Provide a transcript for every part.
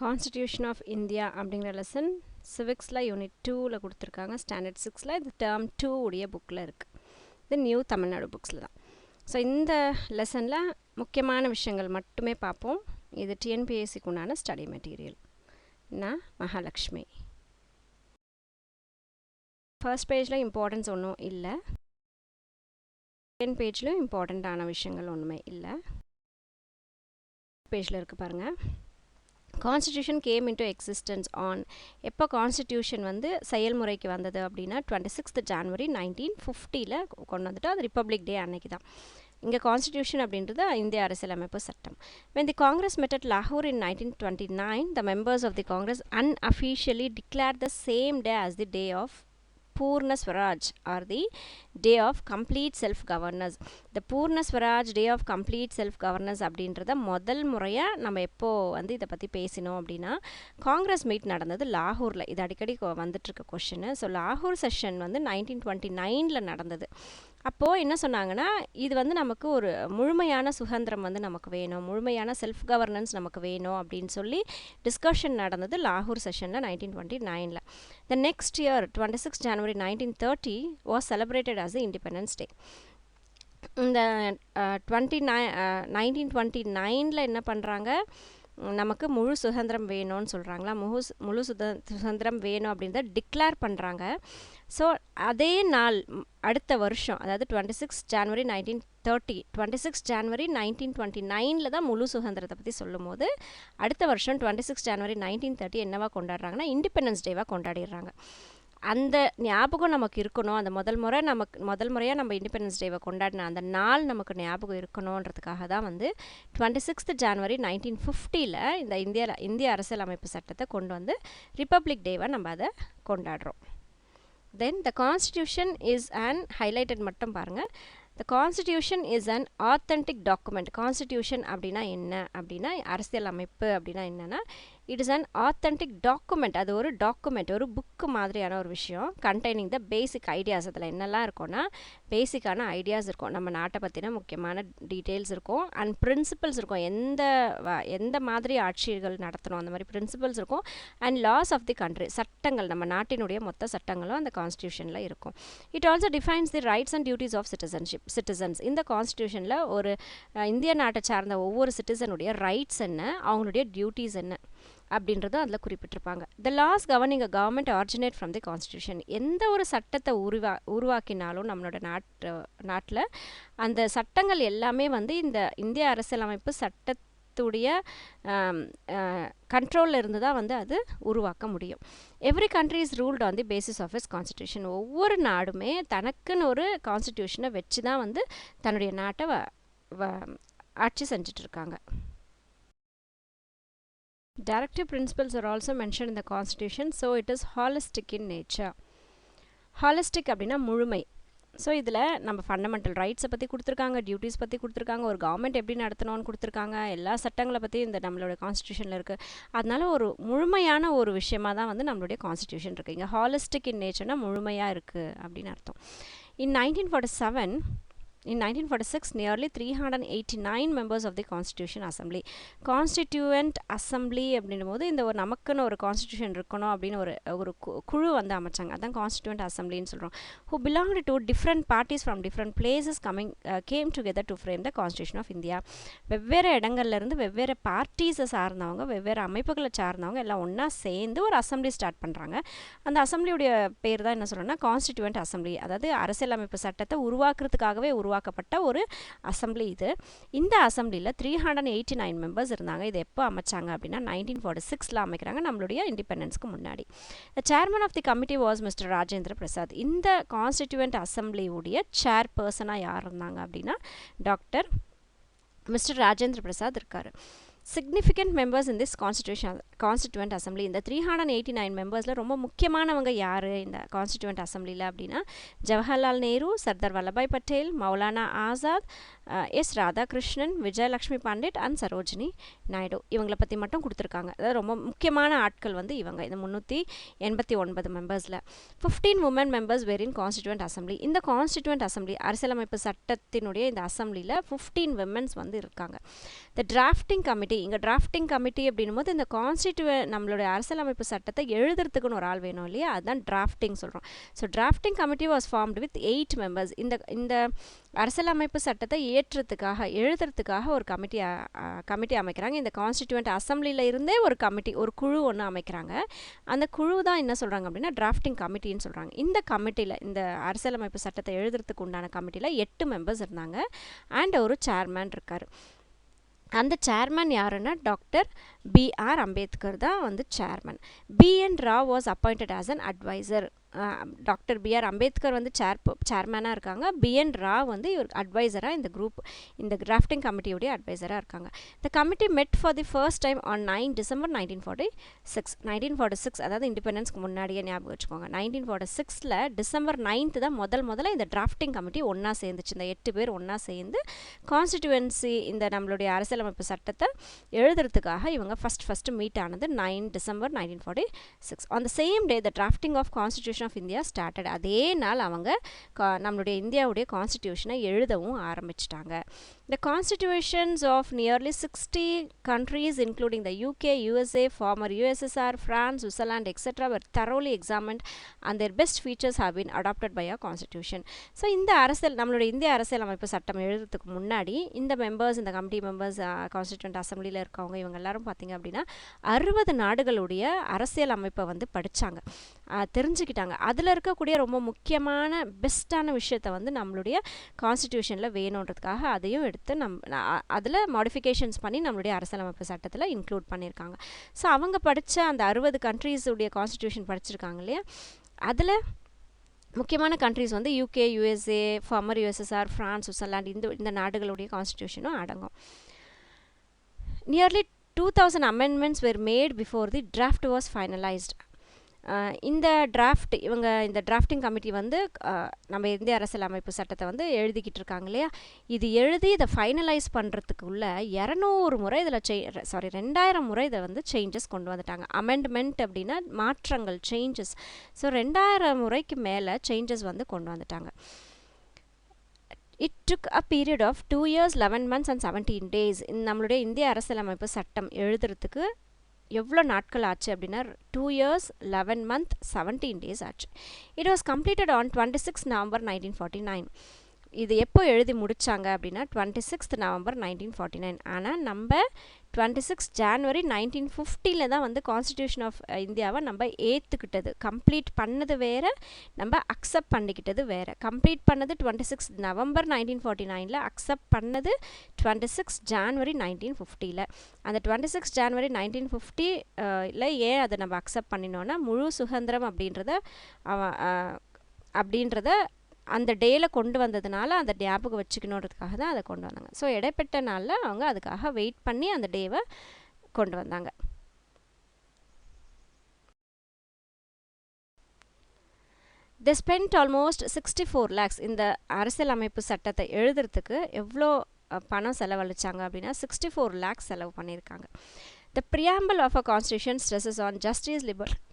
Constitution of India அப்படிங்கிற lesson சிவிக்ஸில் unit 2ல் கொடுத்துருக்காங்க. ஸ்டாண்டர்ட் 6ல் இது டேர்ம் 2 உடைய புக்கில் இருக்குது. இது நியூ தமிழ்நாடு புக்ஸில் தான். ஸோ இந்த லெசனில் முக்கியமான விஷயங்கள் மட்டுமே பார்ப்போம். இது டிஎன்பிஎஸ்சிக்கு உண்டான ஸ்டடி மெட்டீரியல். நான் மகாலட்சுமி. ஃபர்ஸ்ட் பேஜில் இம்பார்ட்டன்ஸ் ஒன்றும் இல்லை. செகண்ட் பேஜில் இம்பார்ட்டண்ட்டான விஷயங்கள் ஒன்றுமே இல்லை. பேஜில் இருக்குது பாருங்கள். Constitution game into existence on எப்போ கான்ஸ்டிடியூஷன் வந்து செயல்முறைக்கு வந்தது அப்படின்னா 26th January 1950 கொண்டு வந்துட்டு அது ரிப்பப்ளிக் டே அன்னைக்கு தான். இங்கே கான்ஸ்டிடியூஷன் அப்படின்றது இந்திய அரசியலமைப்பு சட்டம். when the Congress met at Lahore in 1929, the members of the Congress unofficially declared the same day as the day of Purna Swaraj or the day of complete self-governance. The Purna Swaraj day of complete self-governance அப்படின்றத முதல் முறையாக நம்ம எப்போ வந்து இதை பற்றி பேசினோம் அப்படின்னா காங்கிரஸ் மீட் நடந்தது லாகூரில். இது அடிக்கடி வந்துட்டுருக்க கொஷின். ஸோ லாகூர் செஷன் வந்து 1929 நடந்தது. அப்போது என்ன சொன்னாங்கன்னா, இது வந்து நமக்கு ஒரு முழுமையான சுதந்திரம் வந்து நமக்கு வேணும், முழுமையான செல்ஃப் கவர்னன்ஸ் நமக்கு வேணும் அப்படின்னு சொல்லி டிஸ்கஷன் நடந்தது லாகூர் செஷனில் 1929. The next year 26 January 1930 was celebrated as the Independence Day. இந்த 1929 என்ன பண்ணுறாங்க, நமக்கு முழு சுதந்திரம் வேணும்னு சொல்கிறாங்களா, முழு சுதந்திரம் வேணும் அப்படின்றத டிக்ளேர் பண்ணுறாங்க. ஸோ அதே நாள் அடுத்த வருஷம், அதாவது 26 January 1930, 26 January 1929 தான் முழு சுதந்திரத்தை பற்றி சொல்லும் போது அடுத்த வருஷம் 26 January 1930 என்னவா கொண்டாடுறாங்கன்னா இண்டிபெண்டன்ஸ் டேவாக கொண்டாடிடுறாங்க. அந்த ஞாபகம் நமக்கு இருக்கணும். அந்த முதல் முறையாக நம்ம இண்டிபெண்டன்ஸ் டேவை கொண்டாடின அந்த நாள் நமக்கு ஞாபகம் இருக்கணுன்றதுக்காக தான் வந்து 26th January 1950 இந்த இந்திய அரசியலமைப்பு சட்டத்தை கொண்டு வந்து ரிப்பப்ளிக் டேவாக நம்ம அதை கொண்டாடுறோம். Then the constitution is and highlighted மட்டும் பாருங்கள். The Constitution is an authentic document. Constitution அப்படின்னா என்ன அப்படின்னா அரசியலமைப்பு அப்படின்னா என்னென்னா it is an authentic document. அது ஒரு டாக்குமெண்ட், ஒரு புக்கு மாதிரியான ஒரு விஷயம். கண்டெய்னிங் த பேசிக் ஐடியாஸ். அதில் என்னெல்லாம் இருக்கும்னா பேசிக்கான ஐடியாஸ் இருக்கும், நம்ம நாட்டை பற்றின முக்கியமான டீட்டெயில்ஸ் இருக்கும், அண்ட் பிரின்சிபல்ஸ் இருக்கும். எந்த மாதிரி ஆட்சிகள் நடத்தணும் அந்த மாதிரி பிரின்சிபல்ஸ் இருக்கும். And laws of the country, சட்டங்கள், நம்ம நாட்டினுடைய மொத்த சட்டங்களும் அந்த கான்ஸ்டியூஷனில் இருக்கும். It also defines the rights and duties of citizens. இந்த கான்ஸ்டியூஷனில் ஒரு இந்திய நாட்டை சார்ந்த ஒவ்வொரு சிட்டிசனுடைய ரைட்ஸ் என்ன, அவங்களுடைய டியூட்டிஸ் என்ன அப்படின்றது அதில் குறிப்பிட்டிருப்பாங்க. The laws governing a government originate from the constitution. எந்த ஒரு சட்டத்தை உருவாக்கினாலும் நம்மளோட நாட்டில் அந்த சட்டங்கள் எல்லாமே வந்து இந்த இந்திய அரசியலமைப்பு சட்டத்துடைய கண்ட்ரோலில் இருந்து தான் வந்து அது உருவாக்க முடியும். Every country is ruled on the basis of is constitution. ஒவ்வொரு நாடுமே தனக்குன்னு ஒரு கான்ஸ்டியூஷனை வச்சு தான் வந்து தன்னுடைய நாட்டை ஆட்சி செஞ்சிட்ருக்காங்க. Directive principles are also mentioned in the Constitution, so it is holistic in nature. Holistic அப்படின்னா முழுமை. ஸோ இதில் நம்ம ஃபண்டமெண்டல் ரைட்ஸை பற்றி கொடுத்துருக்காங்க, டியூட்டிஸ் பற்றி கொடுத்துருக்காங்க, ஒரு கவர்மெண்ட் எப்படி நடத்தணும்னு கொடுத்துருக்காங்க, எல்லா சட்டங்களை பற்றி இந்த நம்மளோட கான்ஸ்டியூஷனில் இருக்குது. அதனால ஒரு முழுமையான ஒரு விஷயமாக தான் வந்து நம்மளுடைய கான்ஸ்டியூஷன் இருக்குது. இங்கே ஹாலிஸ்டிக் இன் நேச்சர்னால் முழுமையாக இருக்குது அப்படின்னு அர்த்தம். In 1946, nearly 389 members of the Constitution Assembly. Constituent Assembly அப்படின்னும்போது இந்த ஒரு நமக்குன்னு ஒரு கான்ஸ்டியூஷன் இருக்கணும் அப்படின்னு ஒரு குழு வந்து அமைச்சாங்க. அதான் கான்ஸ்டியூண்ட் அசம்பிளின்னு சொல்கிறோம். who belonged to different parties from different places came together to frame the Constitution of India. வெவ்வேறு இடங்கள்லேருந்து வெவ்வேறு பார்ட்டிஸை சார்ந்தவங்க, வெவ்வேறு அமைப்புகளை சார்ந்தவங்க எல்லாம் ஒன்றா சேர்ந்து ஒரு அசம்பிளி ஸ்டார்ட் பண்ணுறாங்க. அந்த அசம்பிளியுடைய பேர் தான் என்ன சொல்கிறோன்னா கான்ஸ்டியூண்ட் அசம்பிளி. அதாவது அரசியலமைப்பு சட்டத்தை உருவாக்குறதுக்காகவே உருவாக்கப்பட்ட ஒரு அசம்பிளி இது. இந்த அசம்பிளியில் 389 மெம்பர்ஸ் இருந்தாங்க. இது எப்போ அமைச்சாங்க அப்படின்னா 1946 அமைக்கிறாங்க, நம்மளுடைய இண்டிபெண்டன்ஸ்க்கு முன்னாடி. The chairman of the committee was mister Rajendra Prasad. இந்த கான்ஸ்டிடியூவன்ட் அசம்பிளியுடைய சேர்பர்சனாக யார் இருந்தாங்க அப்படின்னா டாக்டர் மிஸ்டர் ராஜேந்திர பிரசாத் இருக்கார். significant members in this constituent assembly. இந்த 389 மெம்பர்ஸில் ரொம்ப முக்கியமானவங்க யார் இந்த கான்ஸ்டிடியூவன்ட் அசம்பிளியில் அப்படின்னா ஜவஹர்லால் நேரு, சர்தார் வல்லபாய் பட்டேல், மௌலானா ஆசாத், எஸ் ராதாகிருஷ்ணன், விஜயலக்ஷ்மி பண்டிட் அண்ட் சரோஜினி நாயுடு. இவங்களை பற்றி மட்டும் கொடுத்துருக்காங்க. அதாவது ரொம்ப முக்கியமான ஆட்கள் வந்து இவங்க இந்த 389 மெம்பர்ஸில். 15 women members were in constituent assembly. இந்த கான்ஸ்டிடியூவன்ட் அசம்பிளி அரசியலமைப்பு சட்டத்தினுடைய இந்த அசம்பிளியில் 15 விமென்ஸ் வந்து இருக்காங்க. இந்த டிராஃப்டிங் கமிட்டி, இங்கே டிராஃப்டிங் கமிட்டி அப்படின்னும் போது இந்த நம்மளுடைய அரசியலமைப்பு சட்டத்தை எழுதுறதுக்குன்னு ஒரு ஆள் வேணும் இல்லையா, அதுதான் டிராஃப்டிங் சொல்கிறோம். So drafting committee was formed with 8 members. இந்த அரசியலமைப்பு சட்டத்தை எழுதுறதுக்காக ஒரு கமிட்டி அமைக்கிறாங்க. இந்த கான்ஸ்டிடியூவன்ட் அசம்பிளியில் இருந்தே ஒரு குழு ஒன்று அமைக்கிறாங்க. அந்த குழு தான் என்ன சொல்கிறாங்க அப்படின்னா டிராஃப்டிங் கமிட்டின்னு சொல்கிறாங்க. இந்த கமிட்டியில், இந்த அரசியலமைப்பு சட்டத்தை எழுதுறதுக்கு உண்டான கமிட்டியில் 8 மெம்பர்ஸ் இருந்தாங்க அண்ட் ஒரு சேர்மேன் இருக்கார். அந்த சேர்மன் யாருன்னா டாக்டர் B.R. அம்பேத்கர் தான் வந்து chairman. B.N. Rao was appointed as an adviser. Doctor B.R. Ambedkar வந்து சேர்மேனாக இருக்காங்க. B.N. ராவ் வந்து இவர் அட்வைசராக இந்த டிராஃப்டிங் கமிட்டியோடைய அட்வைசராக இருக்காங்க. த கமிட்டி மெட் for the first time on 9 December 1946. அதாவது இண்டிபெண்டன்ஸ்க்கு முன்னாடியே ஞாபகம் வச்சுக்கோங்க. 1946 டிசம்பர் 9 தான் முதல்ல இந்த டிராஃப்டிங் கமிட்டி ஒன்றா சேர்ந்துச்சு. இந்த 8 பேர் ஒன்றா சேர்ந்து கான்ஸ்டிடியூவன்சி, இந்த நம்மளுடைய அரசியலமைப்பு சட்டத்தை எழுதுறதுக்காக இவங்க ஃபஸ்ட்டு மீட் ஆனது 9 December 1946. On the same day the drafting of constitution of India started. அதே நாள் அவங்க நம்மளுடைய இந்தியாவுடைய கான்ஸ்டிடியூஷனை எழுதவும் ஆரம்பிச்சிட்டாங்க. The constitutions of nearly 60 countries including the UK, USA, former USSR, France, Switzerland, etc. were thoroughly examined and their best features have been adopted by our constitution. So இந்த நம்மளுடைய இந்திய அரசியலமைப்பு சட்டம் எழுதுறதுக்கு முன்னாடி இந்த கமிட்டி மெம்பர்ஸ், கான்ஸ்டிடியூவன்ட் அசம்பிளியில் இருக்கவங்க இவங்க எல்லாரும் பார்த்தீங்க அப்படின்னா 60 நாடுகளுடைய அரசியல் அமைப்பை வந்து படித்தாங்க, தெரிஞ்சுக்கிட்டாங்க. அதில் இருக்கக்கூடிய ரொம்ப முக்கியமான பெஸ்ட்டான விஷயத்தை வந்து நம்மளுடைய கான்ஸ்டிடியூஷனில் வேணுன்றதுக்காக அதையும் எடுத்து அதில் மாடிஃபிகேஷன்ஸ் பண்ணி நம்மளுடைய அரசியலமைப்பு சட்டத்தில் இன்க்ளூட் பண்ணியிருக்காங்க. ஸோ அவங்க படித்த அந்த 60 கண்ட்ரீஸுடைய கான்ஸ்டிடியூஷன் படிச்சிருக்காங்க இல்லையா, அதில் முக்கியமான கண்ட்ரீஸ் வந்து UK, USA, former USSR, France, Switzerland, இந்த நாடுகளுடைய கான்ஸ்டிடியூஷனும் அடங்கும். Nearly 2000 amendments were made before the draft was finalized. இந்த டிராஃப்டிங் கமிட்டி வந்து நம்ம இந்திய அரசியலமைப்பு சட்டத்தை வந்து எழுதிக்கிட்டு இருக்காங்க இல்லையா, இது எழுதி இதை ஃபைனலைஸ் பண்ணுறதுக்குள்ள 200 முறை 2000 முறை இதை வந்து சேஞ்சஸ் கொண்டு வந்துட்டாங்க. அமெண்ட்மெண்ட் அப்படின்னா மாற்றங்கள், சேஞ்சஸ். ஸோ 2000 முறைக்கு மேலே சேஞ்சஸ் வந்து கொண்டு வந்துட்டாங்க. It took a period of 2 years, 11 months and 17 days. நம்மளுடைய இந்திய அரசியலமைப்பு சட்டம் எழுதுறதுக்கு எவ்வளோ நாட்கள் ஆச்சு அப்படின்னா 2 years, 11 months, 17 days ஆச்சு. It was completed on 26 November 1949. இது எப்போ எழுதி முடித்தாங்க அப்படின்னா 26 நவம்பர் 1949. ஆனால் நம்ம 26 ஜான்வரி 1950 தான் வந்து கான்ஸ்டிடியூஷன் ஆஃப் இந்தியாவை நம்ம ஏற்றுக்கிட்டது. கம்ப்ளீட் பண்ணது வேறு, நம்ம அக்செப்ட் பண்ணிக்கிட்டது வேறு. கம்ப்ளீட் பண்ணது 26 நவம்பர் 1949, அக்செப்ட் பண்ணது 26 ஜான்வரி 1950. அந்த 26 ஜான்வரி 1950 ஏன் அதை நம்ம அக்செப்ட் பண்ணினோன்னா முழு சுதந்திரம் அப்படின்றத அந்த டேயில் கொண்டு வந்ததுனால அந்த ஞாபகம் வச்சுக்கணுன்றதுக்காக தான் அதை கொண்டு வந்தாங்க. ஸோ இடைப்பட்ட நாளில் அவங்க அதுக்காக வெயிட் பண்ணி அந்த டேவை கொண்டு வந்தாங்க. They spent almost 64 lakhs. இந்த அரசியலமைப்பு சட்டத்தை எழுதுறதுக்கு எவ்வளோ பணம் செலவழிச்சாங்க அப்படின்னா 64 lakhs செலவு பண்ணியிருக்காங்க. The preamble of a constitution stresses on justice, liberty,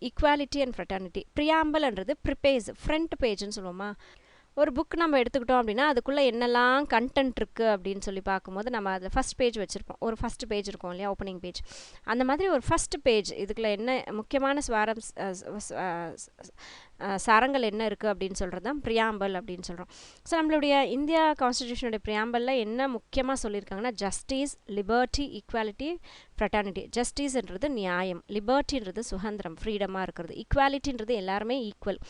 equality and fraternity. ப்ரியாம்பிள்ன்றது ப்ரிபேஜ், ஃப்ரண்ட் பேஜ்னு சொல்லுவோமா. ஒரு புக் நம்ம எடுத்துக்கிட்டோம் அப்படின்னா அதுக்குள்ளே என்னெல்லாம் கண்டென்ட் இருக்குது அப்படின்னு சொல்லி பார்க்கும்போது நம்ம அதில் ஃபஸ்ட் பேஜ் வச்சுருப்போம். ஒரு ஃபஸ்ட் பேஜ் இருக்கும் இல்லையா, ஓப்பனிங் பேஜ். அந்த மாதிரி ஒரு ஃபஸ்ட் பேஜ் இதுக்குள்ளே என்ன முக்கியமான சாரங்கள் என்ன இருக்குது அப்படின்னு சொல்கிறது தான் ப்ரியாம்பிள் அப்படின்னு சொல்கிறோம். ஸோ நம்மளுடைய இந்தியா கான்ஸ்டிடியூஷனுடைய ப்ரியாம்பிளில் என்ன முக்கியமாக சொல்லியிருக்காங்கன்னா ஜஸ்டிஸ், லிபர்ட்டி, ஈக்குவாலிட்டி, ஃப்ரெட்டர்னிட்டி. ஜஸ்டிஸ்ன்றது நியாயம், லிபர்ட்டின்றது சுதந்திரம், ஃப்ரீடமாக இருக்கிறது, ஈக்குவாலிட்டின்றது எல்லாருமே ஈக்குவல்,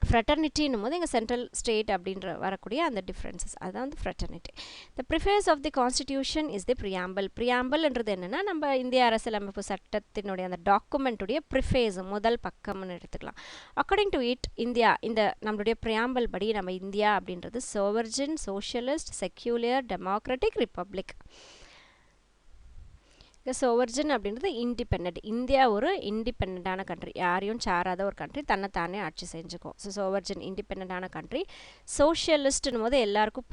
ஃப்ரெட்டர்னிட்டின்னும் போது இங்கே சென்ட்ரல் ஸ்டேட் அப்படின்ற வரக்கூடிய அந்த டிஃப்ரென்சஸ், அதுதான் வந்து fraternity. The preface of the constitution is the preamble. ப்ரியாம்பிள்ன்றது என்னென்னா நம்ம இந்திய அரசியலமைப்பு சட்டத்தினுடைய அந்த டாக்குமெண்ட்டுடைய ப்ரிஃபேஸ், முதல் பக்கம்னு எடுத்துக்கலாம். அக்கார்டிங் டு இட் இந்தியா, இந்த நம்மளுடைய ப்ரியாம்பிள் படி நம்ம இந்தியா அப்படின்றது சோவர்ஜின், சோஷியலிஸ்ட், செக்யூலர், டெமோக்ராட்டிக் ரிப்பப்ளிக். சோவர்ஜின் அப்படின்றது இண்டிபெண்ட். இந்தியா ஒரு இண்டிபெண்டான கண்ட்ரி, யாரையும் சாராத ஒரு கண்ட்ரி, தன்னைத்தானே ஆட்சி செஞ்சுக்கும். So சோவர்ஜின் இண்டிபெண்டான country. சோஷியலிஸ்ட்னு போது எல்லாருக்கும்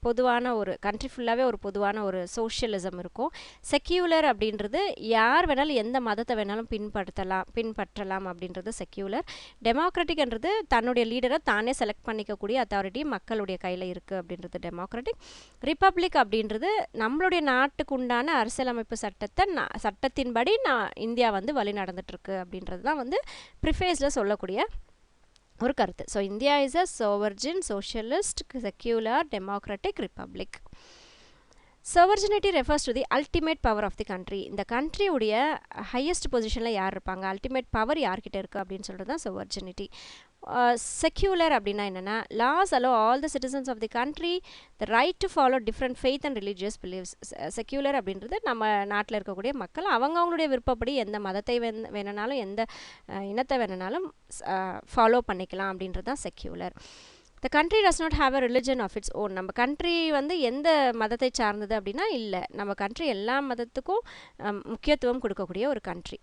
பொதுவான ஒரு கண்ட்ரி ஃபுல்லாகவே ஒரு பொதுவான ஒரு சோஷியலிசம் இருக்கும். செக்யூலர் அப்படின்றது யார் வேணாலும் எந்த மதத்தை வேணாலும் பின்பற்றலாம் அப்படின்றது செக்யூலர். டெமோக்ராட்டிக்ன்றது தன்னுடைய லீடரை தானே செலக்ட் பண்ணிக்கக்கூடிய அத்தாரிட்டி மக்களுடைய கையில் இருக்குது அப்படின்றது டெமோக்ராட்டிக். ரிப்பப்ளிக் அப்படின்றது நம்மளுடைய நாட்டுக்கு உண்டான அரசியலமைப்பு சட்டத்தின்படி இந்தியா வந்து வழி நடந்துட்டுருக்கு அப்படின்றது தான் வந்து ப்ரிஃபேஸில் சொல்லக்கூடிய ஒரு கருத்து. So India is a sovereign, socialist, secular, democratic republic. Sovereignty refers to the ultimate power of the country. இந்த கண்ட்ரியுடைய ஹையஸ்ட் பொசிஷனில் யார் இருப்பாங்க, அல்டிமேட் பவர் யார்கிட்ட இருக்குது அப்படின்னு சொல்கிறது தான் sovereignty. செக்யூலர் அப்படின்னா என்னென்னா, laws allow all the citizens of the country the right to follow different faith and religious beliefs. Secular அப்படின்றது நம்ம நாட்டில் இருக்கக்கூடிய மக்கள் அவங்களுடைய விருப்பப்படி எந்த மதத்தை வேணுனாலும் எந்த இனத்தை வேணுனாலும் ஃபாலோ பண்ணிக்கலாம் அப்படின்றது தான் secular. The country does not have a religion of its own. நம்ம கண்ட்ரி வந்து எந்த மதத்தை சார்ந்தது அப்படின்னா இல்லை, நம்ம கண்ட்ரி எல்லா மதத்துக்கும் முக்கியத்துவம் கொடுக்கக்கூடிய ஒரு country.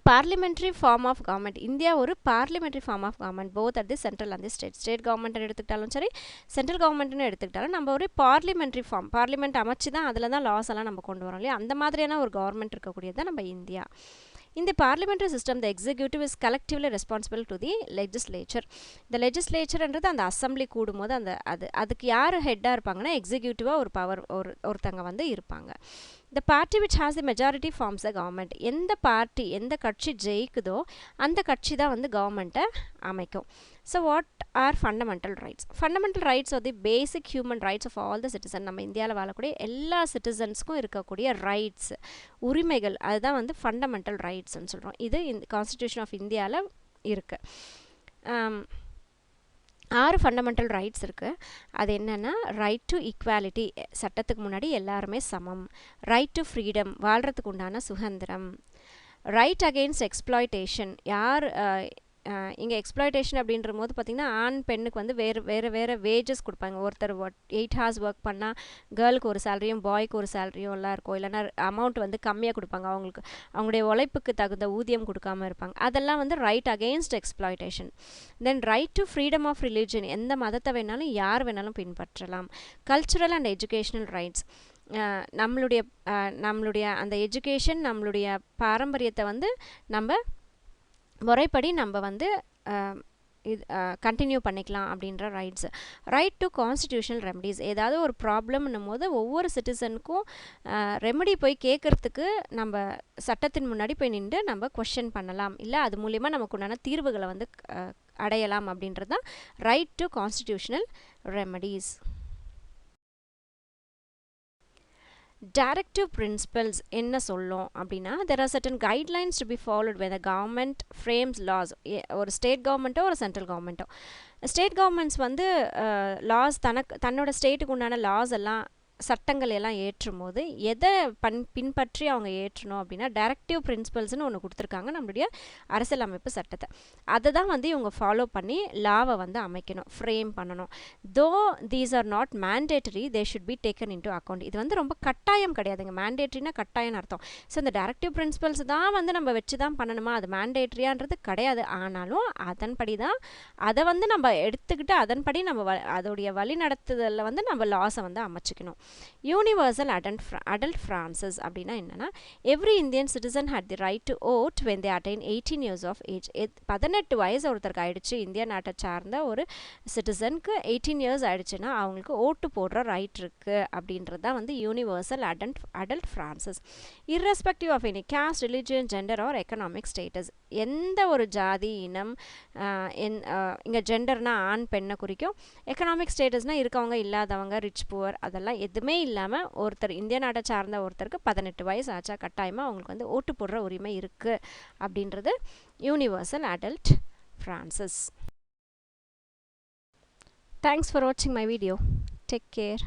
Parliamentary form of government. India ஒரு parliamentary form of government, both at the central and the state கவர்மெண்ட்னு எடுத்துக்கிட்டாலும் சரி, சென்ட்ரல் கவர்மெண்ட்னு எடுத்துக்கிட்டாலும் நம்ம ஒரு பார்லிமெண்ட்ரி ஃபார்ம், பார்லிமெண்ட் அமைச்சு தான் அதில் தான் லாஸ் எல்லாம் நம்ம கொண்டு வரோம் இல்லையா, அந்த மாதிரியான ஒரு கவர்மெண்ட் இருக்கக்கூடியது தான் நம்ம India. In the parliamentary system, the executive is collectively responsible to the legislature. The legislature என்றது அந்த அசம்பிளி கூடும்போது அதுக்கு யார் ஹெட்டாக இருப்பாங்கன்னா எக்ஸிக்யூட்டிவாக ஒரு பவர் ஒருத்தங்க வந்து இருப்பாங்க. The party which has the majority forms the government. எந்த கட்சி ஜெயிக்குதோ அந்த கட்சி தான் வந்து கவர்மெண்ட்டை அமைக்கும். So what are fundamental rights? Fundamental rights are the basic human rights of all the citizens. நம்ம இந்தியாவில் வாழக்கூடிய எல்லா சிட்டிசன்ஸ்க்கும் இருக்கக்கூடிய ரைட்ஸ், உரிமைகள், அதுதான் வந்து ஃபண்டமெண்டல் ரைட்ஸ்ன்னு சொல்கிறோம். இது இந்த கான்ஸ்டிடியூஷன் ஆஃப் இந்தியாவில் இருக்குது. 6 ஃபண்டமெண்டல் ரைட்ஸ் இருக்குது. அது என்னென்னா, ரைட் டு ஈக்வாலிட்டி, சட்டத்துக்கு முன்னாடி எல்லாருமே சமம். ரைட் டு ஃப்ரீடம், வாழ்கிறதுக்கு உண்டான சுதந்திரம். ரைட் அகெயின்ஸ்ட் எக்ஸ்ப்ளாய்டேஷன், இங்கே எக்ஸ்ப்ளாய்டேஷன் அப்படின்ற போது பார்த்திங்கன்னா ஆண் பெண்ணுக்கு வந்து வேறு வேஜஸ் கொடுப்பாங்க. ஒருத்தர் 8 hours ஒர்க் பண்ணால் கேர்ளுக்கு ஒரு சேலரியும் பாய்க்கு ஒரு சேலரியும் எல்லாம் இருக்கும். இல்லைனா அமௌண்ட் வந்து கம்மியாக கொடுப்பாங்க, அவங்களுடைய உழைப்புக்கு தகுந்த ஊதியம் கொடுக்காமல் இருப்பாங்க. அதெல்லாம் வந்து right against exploitation. Then right to freedom of religion, எந்த மதத்தை வேணாலும் யார் வேணாலும் பின்பற்றலாம். கல்ச்சுரல் அண்ட் எஜுகேஷ்னல் ரைட்ஸ், நம்மளுடைய அந்த எஜுகேஷன், நம்மளுடைய பாரம்பரியத்தை வந்து நம்ம முறைப்படி நம்ம வந்து கண்டினியூ பண்ணிக்கலாம் அப்படின்ற rights. Right to constitutional remedies, ஏதாவது ஒரு ப்ராப்ளம்னும் போது ஒவ்வொரு சிட்டிசனுக்கும் ரெமடி போய் கேட்குறதுக்கு நம்ம சட்டத்தின் முன்னாடி போய் நின்று நம்ம கொஸ்டின் பண்ணலாம், இல்லை அது மூலயமா நமக்கு உண்டான தீர்வுகளை வந்து அடையலாம் அப்படின்றது தான் right to constitutional remedies. Directive principles என்ன சொல்லும் அப்படின்னா, there are certain guidelines to be followed when the government frames laws. ஒரு ஸ்டேட் கவர்மெண்ட்டோ ஒரு சென்ட்ரல் கவர்மெண்ட்டோ, ஸ்டேட் கவர்மெண்ட்ஸ் வந்து லாஸ் தன்னோட ஸ்டேட்டுக்கு உண்டான லாஸ் எல்லாம் சட்டங்கள் எல்லாம் ஏற்றும் போது எதை பின்பற்றி அவங்க ஏற்றணும் அப்படின்னா, டைரக்டிவ் பிரின்சிபல்ஸ்னு ஒன்று கொடுத்துருக்காங்க நம்மளுடைய அரசியலமைப்பு சட்டத்தை. அதை தான் வந்து இவங்க ஃபாலோ பண்ணி லாவை வந்து அமைக்கணும், ஃப்ரேம் பண்ணணும். தோ these are not mandatory, they should be taken into account. இது வந்து ரொம்ப கட்டாயம் கிடையாதுங்க. மேண்டேட்ரினா கட்டாயம் அர்த்தம். ஸோ இந்த டைரக்டிவ் பிரின்சிபல்ஸ் தான் வந்து நம்ம வச்சு தான் பண்ணணுமா, அது மேண்டேட்ரியான்றது கிடையாது. ஆனாலும் அதன்படி தான் அதை வந்து நம்ம எடுத்துக்கிட்டு அதன்படி நம்ம அதோடைய வழி நடத்துதலில் வந்து நம்ம லாஸை வந்து அமைச்சிக்கணும். யூனிவர்சல் அடல்ட் ஃப்ரான்சஸ் அப்படின்னா என்னென்னா, every Indian citizen had the right to vote when they attain 18 years of age. 18 வயசு ஒருத்தருக்கு ஆயிடுச்சு, இந்தியா நாட்டை சார்ந்த ஒரு சிட்டிசனுக்கு 18 years ஆயிடுச்சுன்னா அவங்களுக்கு ஓட்டு போடுற ரைட் இருக்குது அப்படின்றது தான் வந்து universal adult franchise. Irrespective of any caste, religion, gender or economic status, எந்த ஒரு ஜாதி, இனம், இங்கே ஜெண்டர்னா ஆண் பெண்ணை குறிக்கும், எக்கனாமிக் ஸ்டேட்டஸ்னால் இருக்கவங்க இல்லாதவங்க, ரிச் புவர், அதெல்லாம் எதுவுமே இல்லாமல் ஒருத்தர் இந்திய நாட்டை சார்ந்த ஒருத்தருக்கு 18 வயசு ஆச்சா கட்டாயமாக அவங்களுக்கு வந்து ஓட்டு போடுற உரிமை இருக்குது அப்படின்றது universal adult Francis. Thanks for வாட்சிங் மை வீடியோ. Take care.